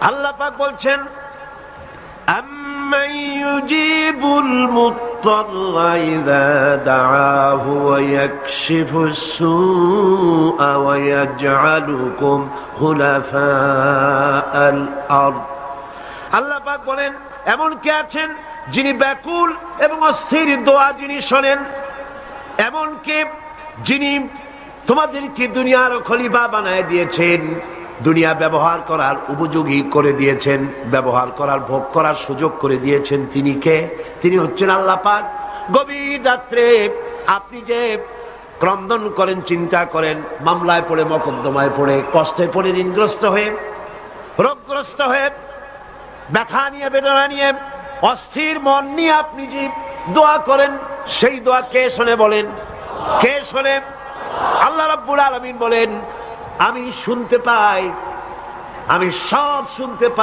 আল্লাহ পাক বলছেন আম্মান ইউজিবুল মুত্তাররা ইযা দাআহু ওয়া ইয়াকশিফুস সুআ ওয়া ইয়াজআলুকুম খুলাফাআল আরদ। আল্লাহ পাক বলেন এমন কে আছেন যিনি ব্যাকুল এবং অস্থির দোয়া যিনি শোনেন, এমন কে যিনি তোমাদেরকে দুনিয়ার খলিফা বানায় দিয়েছেন, দুনিয়া ব্যবহার করার উপযোগী করে দিয়েছেন, ব্যবহার করার ভোগ করার সুযোগ করে দিয়েছেন। তিনি কে? তিনি হচ্ছেন আল্লাহ পাক। গভীর রাত্রে আপনি যে ক্রন্দন করেন, চিন্তা করেন, মামলায় পড়ে, মকদ্দমায় পড়ে, কষ্টে পড়ে, ঋণগ্রস্ত হয়ে, রোগগ্রস্ত হয়ে, ব্যথা নিয়ে, বেদনা নিয়ে, অস্থির মন নিয়ে আপনি যে দোয়া করেন, সেই দোয়া কে শোনে বলেন? কে শোনে? আল্লাহ রাব্বুল আলামিন বলেন আমি শুনতে পাই, আমি সব শুনতে পাই।